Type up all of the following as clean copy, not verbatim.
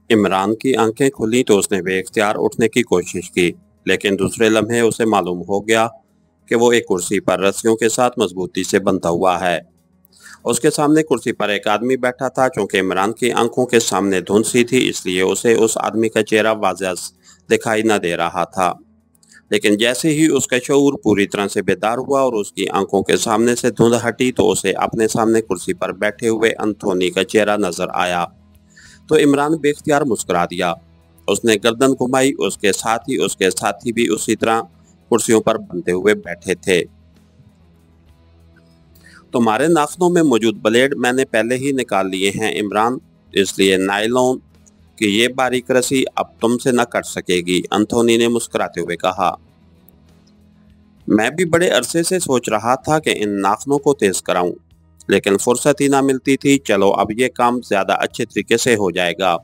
इमरान की आंखें खुली तो उसने बेख्तियार उठने की कोशिश की, लेकिन दूसरे लम्हे उसे मालूम हो गया कि वो एक कुर्सी पर रस्सियों के साथ मजबूती से बंधा हुआ है। उसके सामने कुर्सी पर एक आदमी बैठा था। चूंकि इमरान की आंखों के सामने धुंध सी थी, इसलिए उसे उस आदमी का चेहरा वाज़ह दिखाई न दे रहा था। लेकिन जैसे ही उसका शऊर पूरी तरह से बेदार हुआ और उसकी आंखों के सामने से धुंध हटी, तो उसे अपने सामने कुर्सी पर बैठे हुए अंथोनी का चेहरा नजर आया। तो इमरान बेख्तियार मुस्कुरा दिया। उसने गर्दन घुमाई। उसके साथ ही उसके साथी भी उसी तरह कुर्सियों पर बंधे हुए बैठे थे। तुम्हारे नाखूनों में मौजूद ब्लेड मैंने पहले ही निकाल लिए हैं इमरान, इसलिए नायलॉन की ये बारीक रस्सी अब तुमसे न कट सकेगी, अंथोनी ने मुस्कुराते हुए कहा। मैं भी बड़े अरसे से सोच रहा था कि इन नाखूनों को तेज कराऊं, लेकिन फुर्सत ही ना मिलती थी। चलो, अब ये काम ज्यादा अच्छे तरीके से हो जाएगा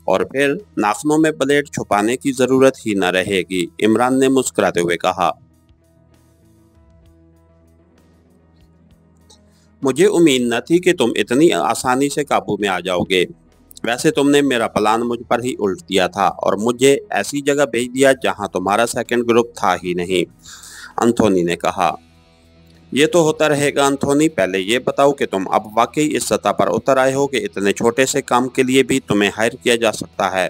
और फिर नाखूनों में ब्लेड छुपाने की जरूरत ही न रहेगी, इमरान ने मुस्कुराते हुए कहा। मुझे उम्मीद न थी कि तुम इतनी आसानी से काबू में आ जाओगे। वैसे तुमने मेरा प्लान मुझ पर ही उल्ट दिया था और मुझे ऐसी जगह भेज दिया जहां तुम्हारा सेकंड ग्रुप था ही नहीं, अंथोनी ने कहा। ये तो होता रहेगा अंथोनी, पहले ये बताओ कि तुम अब वाकई इस सतह पर उतर आए हो कि इतने छोटे से काम के लिए भी तुम्हें हायर किया जा सकता है।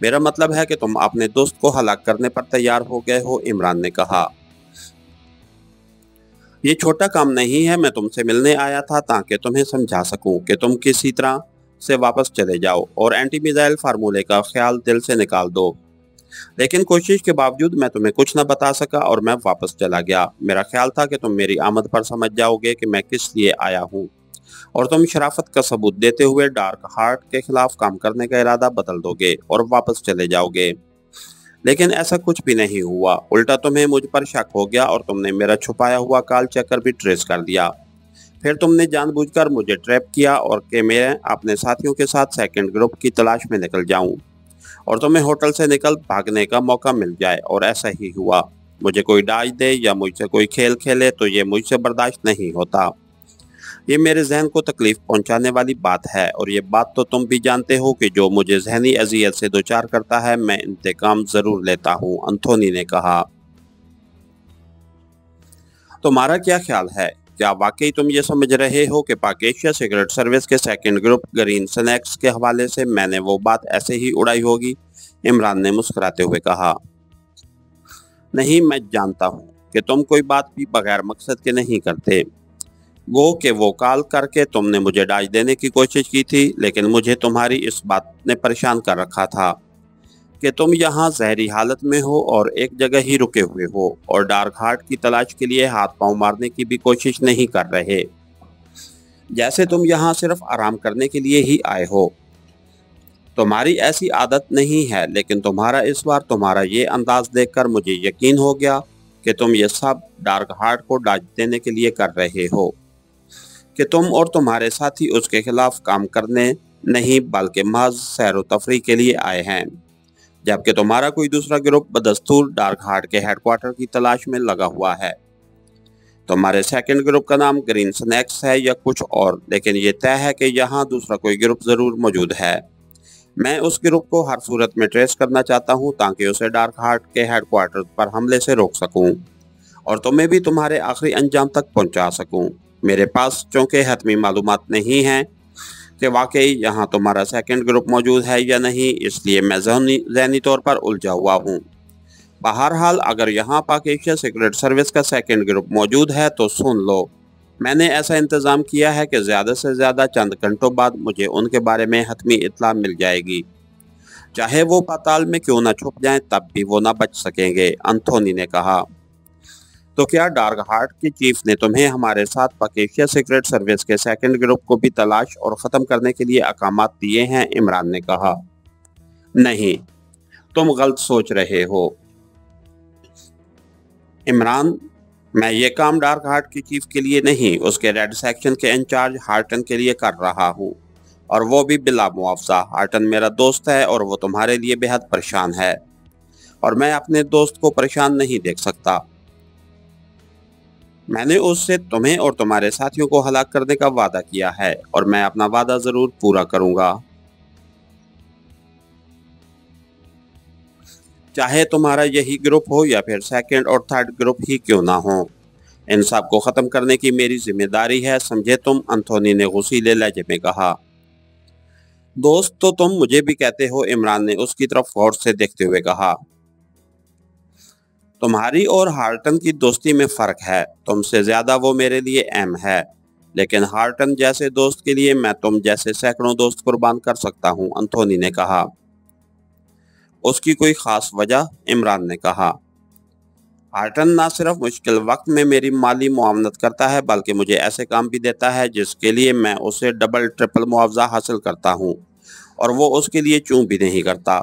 मेरा मतलब है कि तुम अपने दोस्त को हलाक करने पर तैयार हो गए हो, इमरान ने कहा। ये छोटा काम नहीं है। मैं तुमसे मिलने आया था ताकि तुम्हें समझा सकूं कि तुम किसी तरह से वापस चले जाओ और एंटी मिसाइल फार्मूले का ख्याल दिल से निकाल दो। लेकिन कोशिश के बावजूद मैं तुम्हें कुछ न बता सका और मैं वापस चला गया। मेरा ख्याल था कि तुम मेरी आमद पर समझ जाओगे कि मैं किस लिए आया हूँ और तुम शराफत का सबूत देते हुए डार्क हार्ट के खिलाफ काम करने का इरादा बदल दोगे और वापस चले जाओगे। लेकिन ऐसा कुछ भी नहीं हुआ। उल्टा तुम्हें मुझ पर शक हो गया और तुमने मेरा छुपाया हुआ कॉल चक्कर भी ट्रेस कर दिया। फिर तुमने जानबूझकर मुझे ट्रैप किया और कि मैं अपने साथियों के साथ सेकंड ग्रुप की तलाश में निकल जाऊं और तुम्हें होटल से निकल भागने का मौका मिल जाए, और ऐसा ही हुआ। मुझे कोई डाज दे या मुझसे कोई खेल खेले तो ये मुझसे बर्दाश्त नहीं होता। ये मेरे जहन को तकलीफ पहुंचाने वाली बात है और ये बात तो तुम भी जानते हो कि जो मुझे जहनी अजियत से दो चार करता है मैं इंतकाम जरूर लेता हूँ, अंथोनी ने कहा। तुम्हारा क्या ख्याल है? क्या वाकई तुम ये समझ रहे हो कि पाक एशिया सीक्रेट सर्विस के सेकंड ग्रुप ग्रीन स्नैक्स के हवाले से मैंने वो बात ऐसे ही उड़ाई होगी? इमरान ने मुस्कुराते हुए कहा। नहीं, मैं जानता हूँ कि तुम कोई बात भी बगैर मकसद के नहीं करते। वो कॉल करके तुमने मुझे डाज देने की कोशिश की थी, लेकिन मुझे तुम्हारी इस बात ने परेशान कर रखा था कि तुम यहाँ जहरी हालत में हो और एक जगह ही रुके हुए हो और डार्क हार्ट की तलाश के लिए हाथ पांव मारने की भी कोशिश नहीं कर रहे, जैसे तुम यहाँ सिर्फ आराम करने के लिए ही आए हो। तुम्हारी ऐसी आदत नहीं है, लेकिन तुम्हारा ये अंदाज देखकर मुझे यकीन हो गया कि तुम ये सब डार्क हार्ट को डाज देने के लिए कर रहे हो, कि तुम और तुम्हारे साथी उसके खिलाफ काम करने नहीं बल्कि महज सैर व तफरी के लिए आए हैं, जबकि तुम्हारा कोई दूसरा ग्रुप बदस्तूर डार्क हार्ट के हेडक्वार्टर की तलाश में लगा हुआ है। तुम्हारे सेकंड ग्रुप का नाम ग्रीन स्नैक्स है या कुछ और, लेकिन ये तय है कि यहाँ दूसरा कोई ग्रुप जरूर मौजूद है। मैं उस ग्रुप को हर सूरत में ट्रेस करना चाहता हूँ ताकि उसे डार्क हार्ट के हेडक्वार्टर पर हमले से रोक सकूँ और तुम्हें भी तुम्हारे आखिरी अंजाम तक पहुँचा सकूँ। मेरे पास चूंकि हतमी मालूमात नहीं है कि वाकई यहाँ तुम्हारा सेकंड ग्रुप मौजूद है या नहीं, इसलिए मैं ज़हनी तौर पर उलझा हुआ हूँ। बहरहाल, अगर यहाँ पाक एशिया सीक्रेट सर्विस का सेकंड ग्रुप मौजूद है तो सुन लो, मैंने ऐसा इंतज़ाम किया है कि ज़्यादा से ज़्यादा चंद घंटों बाद मुझे उनके बारे में हतमी इत्तला मिल जाएगी। चाहे वो पाताल में क्यों न छुप जाएं, तब भी वो न बच सकेंगे, अंथोनी ने कहा। तो क्या डार्क हार्ट के चीफ ने तुम्हें हमारे साथ पाक एशिया सीक्रेट सर्विस के सेकंड ग्रुप को भी तलाश और ख़त्म करने के लिए अहकामात दिए हैं? इमरान ने कहा। नहीं, तुम गलत सोच रहे हो इमरान। मैं ये काम डार्क हार्ट के चीफ के लिए नहीं, उसके रेड सेक्शन के इंचार्ज हार्टन के लिए कर रहा हूँ, और वो भी बिला मुआवजा। हार्टन मेरा दोस्त है और वो तुम्हारे लिए बेहद परेशान है और मैं अपने दोस्त को परेशान नहीं देख सकता। मैंने उससे तुम्हें और तुम्हारे साथियों को हलाक करने का वादा किया है और मैं अपना वादा जरूर पूरा करूंगा। चाहे तुम्हारा यही ग्रुप हो या फिर सेकंड और थर्ड ग्रुप ही क्यों ना हो। इन सब को खत्म करने की मेरी जिम्मेदारी है, समझे तुम, एंथोनी ने गुस्सीले लहजे में कहा। दोस्त तो तुम मुझे भी कहते हो, इमरान ने उसकी तरफ गौर से देखते हुए कहा। तुम्हारी और हार्टन की दोस्ती में फर्क है, तुमसे ज्यादा वो मेरे लिए अहम है, लेकिन हार्टन जैसे दोस्त के लिए मैं तुम जैसे सैकड़ों दोस्त कुर्बान कर सकता हूँ, एंथोनी ने कहा। उसकी कोई खास वजह? इमरान ने कहा। हार्टन न सिर्फ मुश्किल वक्त में मेरी माली मुआवनत करता है, बल्कि मुझे ऐसे काम भी देता है जिसके लिए मैं उसे डबल ट्रिपल मुआवजा हासिल करता हूँ, और वो उसके लिए चूं भी नहीं करता।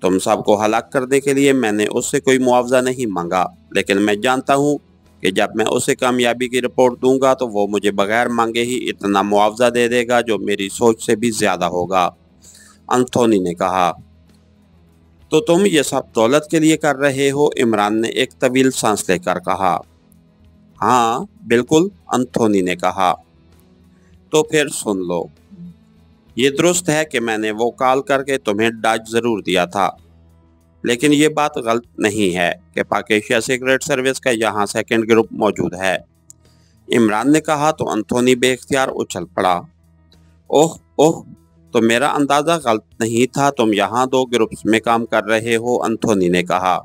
तुम सबको हलाक करने के लिए मैंने उससे कोई मुआवजा नहीं मांगा, लेकिन मैं जानता हूँ कि जब मैं उसे कामयाबी की रिपोर्ट दूंगा तो वो मुझे बगैर मांगे ही इतना मुआवजा दे देगा जो मेरी सोच से भी ज्यादा होगा, एंथोनी ने कहा। तो तुम ये सब दौलत के लिए कर रहे हो? इमरान ने एक तवील सांस लेकर कहा। हाँ बिल्कुल, एंथोनी ने कहा। तो फिर सुन लो, ये दुरुस्त है कि मैंने वो कॉल करके तुम्हें डांट जरूर दिया था, लेकिन ये बात गलत नहीं है कि पाक एशिया सीक्रेट सर्विस का यहाँ सेकंड ग्रुप मौजूद है, इमरान ने कहा। तो एंथोनी बेख्तियार उछल पड़ा। ओह ओह, तो मेरा अंदाजा गलत नहीं था, तुम यहाँ दो ग्रुप्स में काम कर रहे हो, एंथोनी ने कहा।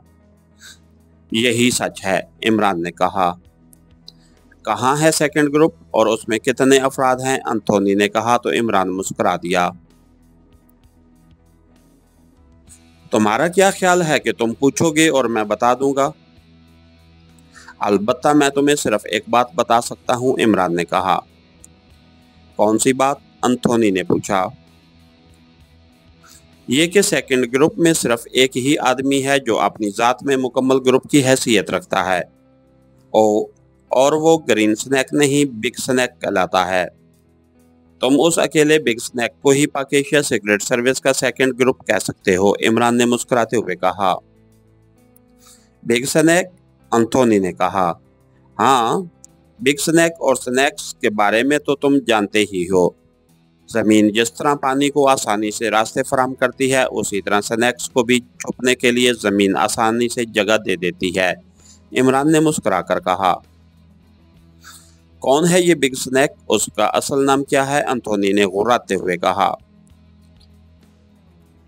यही सच है, इमरान ने कहा। कहाँ है सेकंड ग्रुप और उसमें कितने अफराद हैं? एंथोनी ने कहा। तो इमरान मुस्कुरा दिया। तुम्हारा क्या ख्याल है कि तुम पूछोगे और मैं बता दूंगा? अलबत्ता मैं तुम्हें सिर्फ एक बात बता सकता हूँ, इमरान ने कहा। कौन सी बात? एंथोनी ने पूछा। ये कि सेकंड ग्रुप में सिर्फ एक ही आदमी है जो अपनी जात में मुकम्मल ग्रुप की हैसियत रखता है, और वो ग्रीन स्नैक नहीं, बिग स्नैक कहलाता है। तुम उस अकेले बिग स्नैक को ही पाक एशिया सीक्रेट सर्विस का सेकंड ग्रुप कह सकते हो, इमरान ने मुस्कुराते हुए कहा। Big snack? एंथोनी ने कहा। हाँ, बिग स्नैक और स्नैक्स के बारे में तो तुम जानते ही हो। जमीन जिस तरह पानी को आसानी से रास्ते फराहम करती है, उसी तरह स्नैक्स को भी छुपने के लिए जमीन आसानी से जगह दे देती है, इमरान ने मुस्कुराकर कहा। कौन है ये बिग स्नैक? उसका असल नाम क्या है? एंथोनी ने गुर्राते हुए कहा।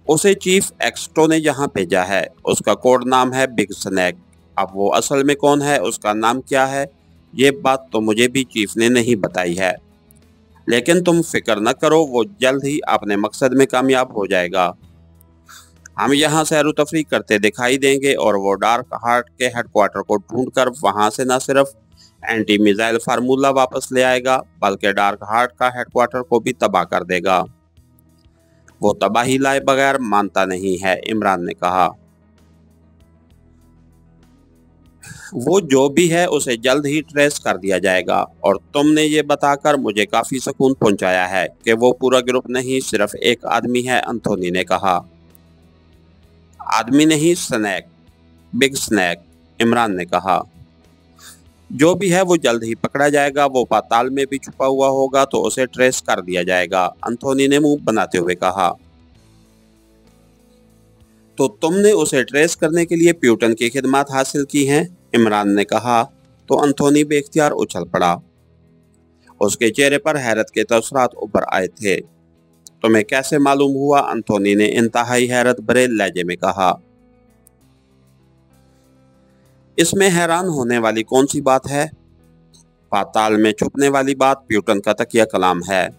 उसे चीफ एक्स्टो ने यहाँ भेजा है, उसका कोड नाम है बिग स्नैक। अब वो असल में कौन है, उसका नाम क्या है, ये बात तो मुझे भी चीफ ने नहीं बताई है, लेकिन तुम फिक्र न करो, वो जल्द ही अपने मकसद में कामयाब हो जाएगा। हम यहाँ सैर तफरी करते दिखाई देंगे और वो डार्क हार्ट के हेडक्वार्टर को ढूंढकर वहां से न सिर्फ एंटी मिसाइल फार्मूला वापस ले आएगा, बल्कि डार्क हार्ट का हेडक्वार्टर को भी तबाह कर देगा। वो तबाही लाए बगैर मानता नहीं है, इमरान ने कहा। वो जो भी है उसे जल्द ही ट्रेस कर दिया जाएगा, और तुमने ये बताकर मुझे काफी सुकून पहुंचाया है कि वो पूरा ग्रुप नहीं, सिर्फ एक आदमी है, एंथोनी ने कहा। आदमी नहीं, स्नैक, बिग स्नैक, इमरान ने कहा। जो भी है वो जल्द ही पकड़ा जाएगा, वो पाताल में भी छुपा हुआ होगा, तो उसे ट्रेस कर दिया जाएगा, एंथोनी ने मुंह बनाते हुए कहा। तो तुमने उसे ट्रेस करने के लिए प्यूटन की खिदमत हासिल की हैं, इमरान ने कहा। तो एंथोनी बेख्तियार उछल पड़ा। उसके चेहरे पर हैरत के तसरात उभर आए थे। तुम्हें कैसे मालूम हुआ? एंथोनी ने इंतहाई हैरत भरे लहजे में कहा। इसमें हैरान होने वाली कौन सी बात है? पाताल में छुपने वाली बात प्यूटन का तकिया कलाम है,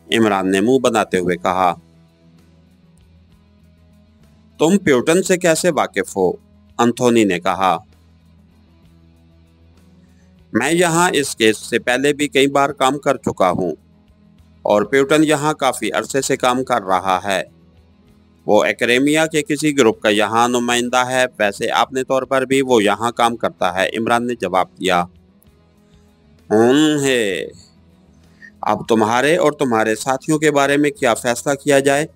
इमरान ने मुंह बनाते हुए कहा। तुम प्यूटन से कैसे वाकिफ हो? एंथोनी ने कहा। मैं यहाँ इस केस से पहले भी कई बार काम कर चुका हूँ, और प्यूटन यहाँ काफी अरसे से काम कर रहा है। वो एकेडेमिया के किसी ग्रुप का यहाँ नुमाइंदा है, वैसे अपने तौर पर भी वो यहाँ काम करता है, इमरान ने जवाब दिया। है, अब तुम्हारे और तुम्हारे साथियों के बारे में क्या फैसला किया जाए?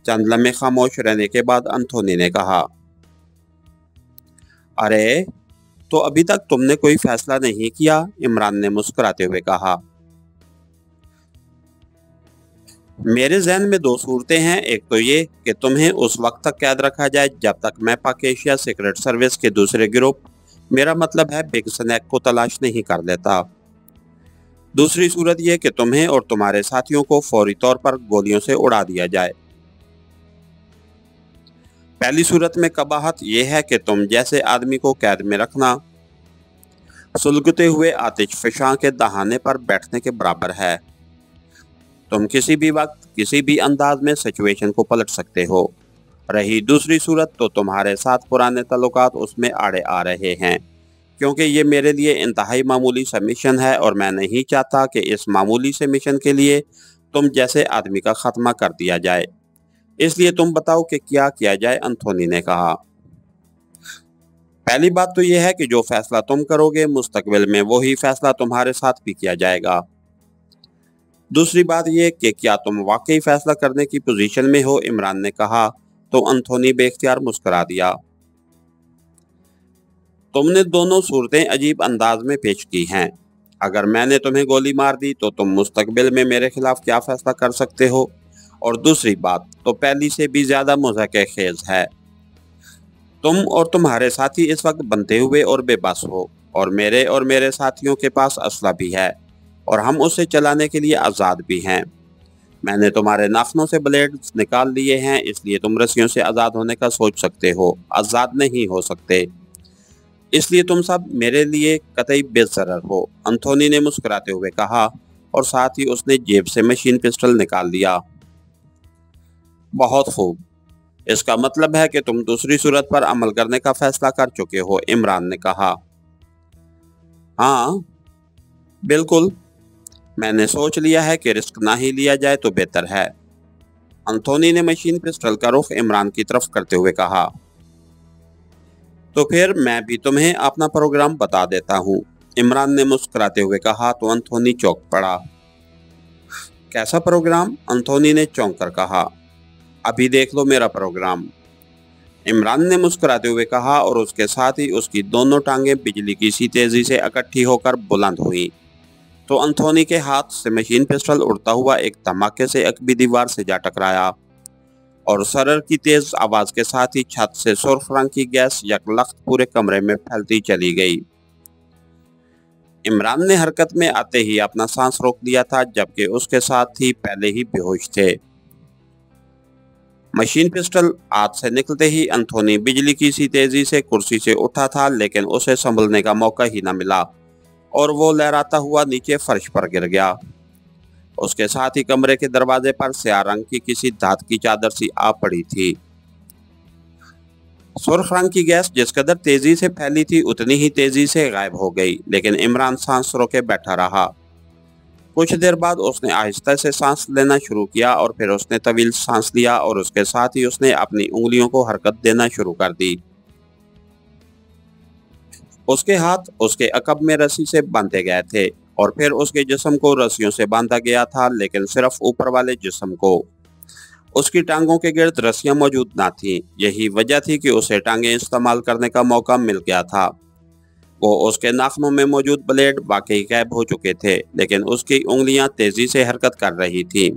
चंद लम्हे खामोश रहने के बाद एंथोनी ने कहा। अरे, तो अभी तक तुमने कोई फैसला नहीं किया, इमरान ने मुस्कुराते हुए कहा। मेरे जहन में दो सूरतें हैं, एक तो ये कि तुम्हें उस वक्त तक कैद रखा जाए जब तक मैं पाक एशिया सीक्रेट सर्विस के दूसरे ग्रुप, मेरा मतलब है बिग स्नैक, को तलाश नहीं कर लेता। दूसरी सूरत यह कि तुम्हें और तुम्हारे साथियों को फौरी तौर पर गोलियों से उड़ा दिया जाए। पहली सूरत में कबाहत यह है कि तुम जैसे आदमी को कैद में रखना सुलगते हुए आतिशफशां के दहाने पर बैठने के बराबर है। तुम किसी भी वक्त किसी भी अंदाज में सिचुएशन को पलट सकते हो। रही दूसरी सूरत तो तुम्हारे साथ पुराने ताल्लुकात उसमें आड़े आ रहे हैं, क्योंकि ये मेरे लिए इंतहाई मामूली सा मिशन है और मैं नहीं चाहता कि इस मामूली से मिशन के लिए तुम जैसे आदमी का खात्मा कर दिया जाए। इसलिए तुम बताओ कि क्या किया जाए, एंथोनी ने कहा। पहली बात तो यह है कि जो फैसला तुम करोगे मुस्तकबिल में वही फैसला तुम्हारे साथ भी किया जाएगा। दूसरी बात यह कि क्या तुम वाकई फैसला करने की पोजीशन में हो, इमरान ने कहा तो एंथोनी बेख्तियार मुस्कुरा दिया। तुमने दोनों सूरतें अजीब अंदाज में पेश की हैं। अगर मैंने तुम्हें गोली मार दी तो तुम मुस्तकबिल में मेरे खिलाफ क्या फैसला कर सकते हो, और दूसरी बात तो पहली से भी ज्यादा मुज़ाक़-ए-ख़ेज़ है। तुम और तुम्हारे साथी इस वक्त बंधे हुए और बेबस हो, और मेरे साथियों के पास असला भी है और हम उसे चलाने के लिए आज़ाद भी हैं। मैंने तुम्हारे नाखूनों से ब्लेड्स निकाल लिए हैं, इसलिए तुम रस्सियों से आज़ाद होने का सोच सकते हो, आज़ाद नहीं हो सकते। इसलिए तुम सब मेरे लिए कतई बेज़रर हो, एंथोनी ने मुस्कुराते हुए कहा, और साथ ही उसने जेब से मशीन पिस्टल निकाल लिया। बहुत खूब, इसका मतलब है कि तुम दूसरी सूरत पर अमल करने का फैसला कर चुके हो, इमरान ने कहा। हाँ बिल्कुल, मैंने सोच लिया है कि रिस्क ना ही लिया जाए तो बेहतर है, एंथोनी ने मशीन पिस्टल का रुख इमरान की तरफ करते हुए कहा। तो फिर मैं भी तुम्हें अपना प्रोग्राम बता देता हूँ, इमरान ने मुस्कुराते हुए कहा तो एंथोनी चौंक पड़ा। कैसा प्रोग्राम, एंथोनी ने चौंक कर कहा। अभी देख लो मेरा प्रोग्राम, इमरान ने मुस्कुराते हुए कहा, और उसके साथ ही उसकी दोनों टांगें बिजली की सी तेजी से इकट्ठी होकर बुलंद हुई तो एंथोनी के हाथ से मशीन पिस्टल उड़ता हुआ एक धमाके से अकबी दीवार से जा टकराया, और सरर की तेज आवाज के साथ ही छत से सुर्ख रंग की गैस यकलख्त पूरे कमरे में फैलती चली गई। इमरान ने हरकत में आते ही अपना सांस रोक दिया था, जबकि उसके साथ ही पहले ही बेहोश थे। मशीन पिस्टल हाथ से निकलते ही एंथोनी बिजली की सी तेजी से कुर्सी से उठा था, लेकिन उसे संभलने का मौका ही न मिला और वो लहराता हुआ नीचे फर्श पर गिर गया। उसके साथ ही कमरे के दरवाजे पर स्याह रंग की किसी धात की चादर सी आ पड़ी थी। सुर्ख रंग की गैस जिस कदर तेजी से फैली थी उतनी ही तेजी से गायब हो गई, लेकिन इमरान सांस रोके बैठा रहा। कुछ देर बाद उसने आहिस्ता से सांस लेना शुरू किया, और फिर उसने तवील सांस लिया, और उसके साथ ही उसने अपनी उंगलियों को हरकत देना शुरू कर दी। उसके हाथ उसके अकब में रस्सी से बांधे गए थे, और फिर उसके जिस्म को रस्सियों से बांधा गया था, लेकिन सिर्फ ऊपर वाले जिस्म को। उसकी टांगों के गिर्द रस्सियां मौजूद न थीं। यही वजह थी कि उसे टांगें इस्तेमाल करने का मौका मिल गया था। वो उसके नाखूनों में मौजूद ब्लेड वाकई गायब हो चुके थे, लेकिन उसकी उंगलियां तेजी से हरकत कर रही थीं।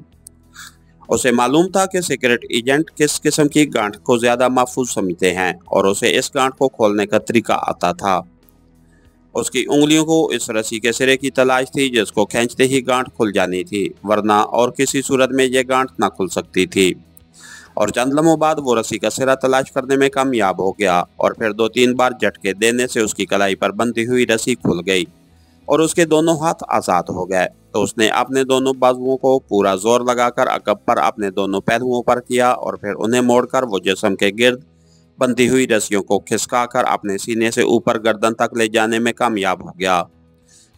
उसे मालूम था कि सीक्रेट एजेंट किस किस्म की गांठ को ज्यादा महफूज समझते हैं, और उसे इस गांठ को खोलने का तरीका आता था। उसकी उंगलियों को इस रस्सी के सिरे की तलाश थी जिसको खींचते ही गांठ खुल जानी थी, वरना और किसी सूरत में यह गांठ ना खुल सकती थी। और चंद लम्हों बाद वो रस्सी का सिरा तलाश करने में कामयाब हो गया, और फिर 2-3 बार झटके देने से उसकी कलाई पर बंधी हुई रस्सी खुल गई और उसके दोनों हाथ आज़ाद हो गए। तो उसने अपने दोनों बाजुओं को पूरा जोर लगाकर अकब पर अपने दोनों पहलुओं पर किया, और फिर उन्हें मोड़कर वो जिस्म के गिर्द बंधी हुई रस्सियों को खिसकाकर अपने सीने से ऊपर गर्दन तक ले जाने में कामयाब हो गया,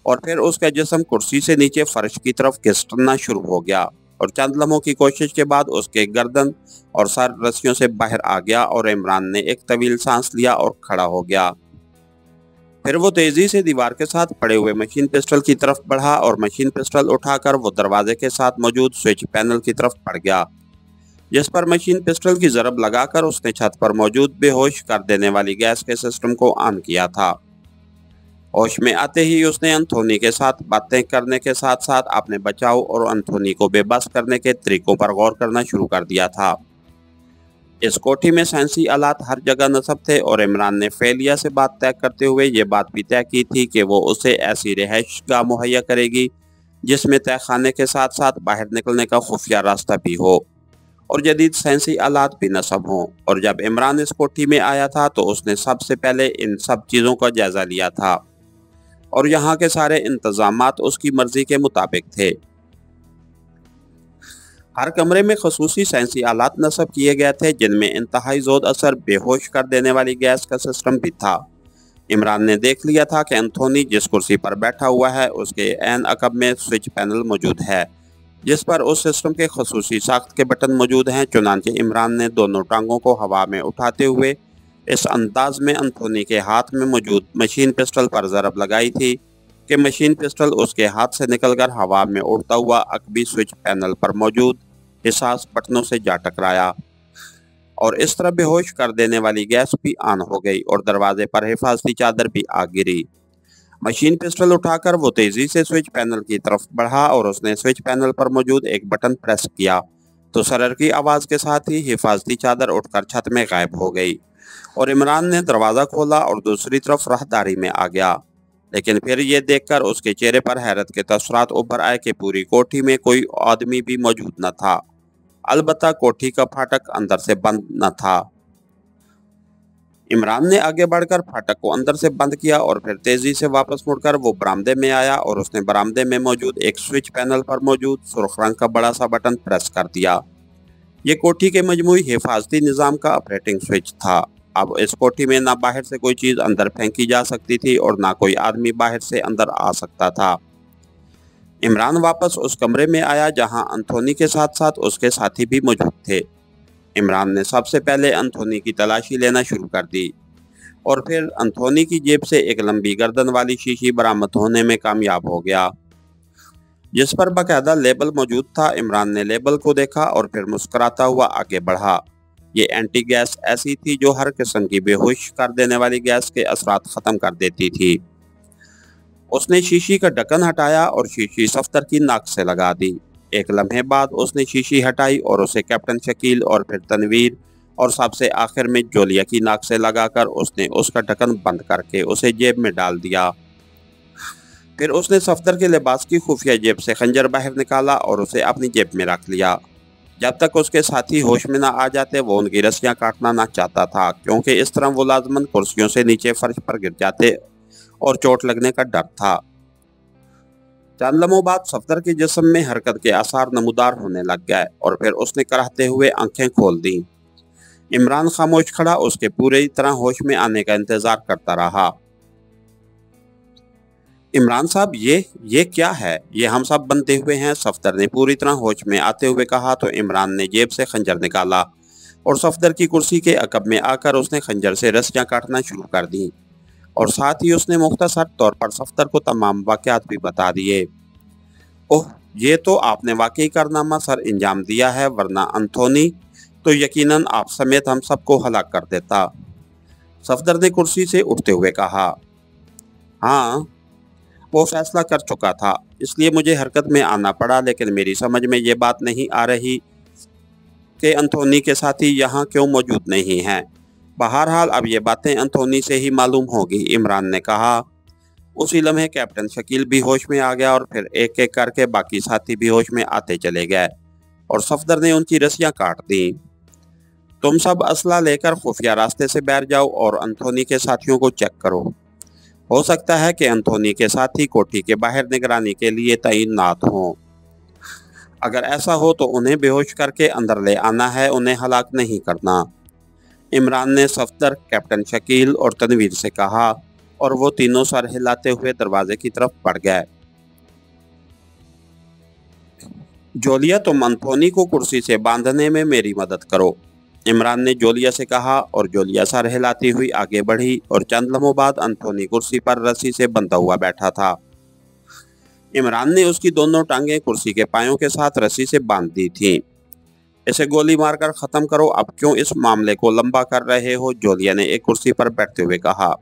और फिर उसका जिस्म कुर्सी से नीचे फर्श की तरफ घिसटना शुरू हो गया, और चंद लम्हों की कोशिश के बाद उसके गर्दन और सर रस्सियों से बाहर आ गया, और इमरान ने एक तवील सांस लिया और खड़ा हो गया। फिर वो तेजी से दीवार के साथ पड़े हुए मशीन पिस्टल की तरफ बढ़ा, और मशीन पिस्टल उठाकर वो दरवाजे के साथ मौजूद स्विच पैनल की तरफ पड़ गया, जिस पर मशीन पिस्टल की जरब लगाकर उसने छत पर मौजूद बेहोश कर देने वाली गैस के सिस्टम को ऑन किया था। होश में आते ही उसने एंथोनी के साथ बातें करने के साथ साथ अपने बचाव और एंथोनी को बेबस करने के तरीकों पर गौर करना शुरू कर दिया था। इस कोठी में साइंसी आलात हर जगह नस्ब थे और इमरान ने फेलिया से बात तय करते हुए ये बात भी तय की थी कि वो उसे ऐसी रिहाइशगाह मुहैया करेगी जिसमें तय खाने के साथ साथ बाहर निकलने का खुफिया रास्ता भी हो और जदीद साइंसी आलात भी नस्ब हों। और जब इमरान इस कोठी में आया था तो उसने सबसे पहले इन सब चीज़ों का जायजा लिया था और यहाँ के सारे इंतजामात उसकी मर्जी के मुताबिक थे। हर कमरे में खसूसी साइंसी आलात नस्ब किए गए थे जिनमें इंतहाई जोर असर बेहोश कर देने वाली गैस का सिस्टम भी था। इमरान ने देख लिया था कि एंथोनी जिस कुर्सी पर बैठा हुआ है उसके ऐन अकब में स्विच पैनल मौजूद है जिस पर उस सिस्टम के खसूसी साख्त के बटन मौजूद हैं। चुनांचे इमरान ने दोनों टांगों को हवा में उठाते हुए इस अंदाज में एंथोनी के हाथ में मौजूद मशीन पिस्टल पर ज़रब लगाई थी कि मशीन पिस्टल उसके हाथ से निकलकर हवा में उड़ता हुआ अकबी स्विच पैनल पर मौजूद हिसास बटनों से जा टकराया और इस तरह बेहोश कर देने वाली गैस भी ऑन हो गई और दरवाजे पर हिफाजती चादर भी आ गिरी। मशीन पिस्टल उठाकर वो तेजी से स्विच पैनल की तरफ बढ़ा और उसने स्विच पैनल पर मौजूद एक बटन प्रेस किया तो सरर की आवाज़ के साथ ही हिफाजती चादर उठकर छत में गायब हो गई और इमरान ने दरवाज़ा खोला और दूसरी तरफ राहदारी में आ गया। लेकिन फिर ये देखकर उसके चेहरे पर हैरत के तसरात उभर आए कि पूरी कोठी में कोई आदमी भी मौजूद न था, अलबत्ता कोठी का फाटक अंदर से बंद न था। इमरान ने आगे बढ़कर फाटक को अंदर से बंद किया और फिर तेजी से वापस मुड़कर वो बरामदे में आया और उसने बरामदे में मौजूद एक स्विच पैनल पर मौजूद सुर्ख रंग का बड़ा सा बटन प्रेस कर दिया। ये कोठी के मजमूई हिफाजती निज़ाम का ऑपरेटिंग स्विच था। अब इस कोठी में ना बाहर से कोई चीज़ अंदर फेंकी जा सकती थी और ना कोई आदमी बाहर से अंदर आ सकता था। इमरान वापस उस कमरे में आया जहां एंथोनी के साथ साथ उसके साथी भी मौजूद थे। इमरान ने सबसे पहले एंथोनी की तलाशी लेना शुरू कर दी और फिर एंथोनी की जेब से एक लंबी गर्दन वाली शीशी बरामद होने में कामयाब हो गया जिस पर बाकायदा लेबल मौजूद था। इमरान ने लेबल को देखा और फिर मुस्कुराता हुआ आगे बढ़ा। ये एंटी गैस ऐसी थी जो हर किस्म की बेहोश कर देने वाली गैस के असरात ख़त्म कर देती थी। उसने शीशी का ढक्कन हटाया और शीशी सफ्तर की नाक से लगा दी। एक लम्हे बाद उसने शीशी हटाई और उसे कैप्टन शकील और फिर तनवीर और सबसे आखिर में जोलिया की नाक से लगाकर उसने उसका ढक्कन बंद करके उसे जेब में डाल दिया। फिर उसने सफ्तर के लिबास की खुफिया जेब से खंजर बाहर निकाला और उसे अपनी जेब में रख लिया। जब तक उसके साथी होश में ना आ जाते वो उनकी रस्सियां काटना ना चाहता था क्योंकि इस तरह वो लाजमन कुर्सियों से नीचे फर्श पर गिर जाते और चोट लगने का डर था। चंद लम्हों बाद सफदर के जिस्म में हरकत के आसार नमूदार होने लग गए और फिर उसने कराहते हुए आंखें खोल दी। इमरान खामोश खड़ा उसके पूरी तरह होश में आने का इंतजार करता रहा। इमरान साहब ये क्या है? ये हम सब बनते हुए हैं, सफदर ने पूरी तरह होश में आते हुए कहा तो इमरान ने जेब से खंजर निकाला और सफदर की कुर्सी के अकब में आकर उसने खंजर से रस्सियां काटना शुरू कर दी और साथ ही उसने मुख्तसर तौर पर सफदर को तमाम वाक़यात भी बता दिए। ओह, ये तो आपने वाकई कारनामा सर अंजाम दिया है, वरना एंथोनी तो यकीनन आप समेत हम सबको हलाक कर देता। सफदर ने कुर्सी से उठते हुए कहा। हाँ, वो फैसला कर चुका था, इसलिए मुझे हरकत में आना पड़ा, लेकिन मेरी समझ में ये बात नहीं आ रही कि एंथोनी के साथी यहाँ क्यों मौजूद नहीं हैं। बहरहाल अब ये बातें एंथोनी से ही मालूम होगी, इमरान ने कहा। उसी लम्हे कैप्टन शकील भी होश में आ गया और फिर एक एक करके बाकी साथी भी होश में आते चले गए और सफदर ने उनकी रस्सियां काट दी। तुम सब असला लेकर खुफिया रास्ते से बैठ जाओ और एंथोनी के साथियों को चेक करो। हो सकता है कि एंथोनी के साथी कोठी के बाहर निगरानी के लिए तैनात हों। अगर ऐसा हो तो उन्हें बेहोश करके अंदर ले आना है, उन्हें हलाक नहीं करना। इमरान ने सफदर, कैप्टन शकील और तनवीर से कहा और वो तीनों सर हिलाते हुए दरवाजे की तरफ बढ़ गए। जोलिया, तुम एंथोनी को कुर्सी से बांधने में मेरी मदद करो, इमरान ने जोलिया से कहा और जोलिया सर हिलाती हुई आगे बढ़ी और चंद लम्हों बाद एंथोनी कुर्सी पर रस्सी से बंधा हुआ बैठा था। इमरान ने उसकी दोनों टांगें कुर्सी के पायों के साथ रस्सी से बांध दी थीं। इसे गोली मारकर ख़त्म करो, अब क्यों इस मामले को लंबा कर रहे हो, जोलिया ने एक कुर्सी पर बैठते हुए कहा।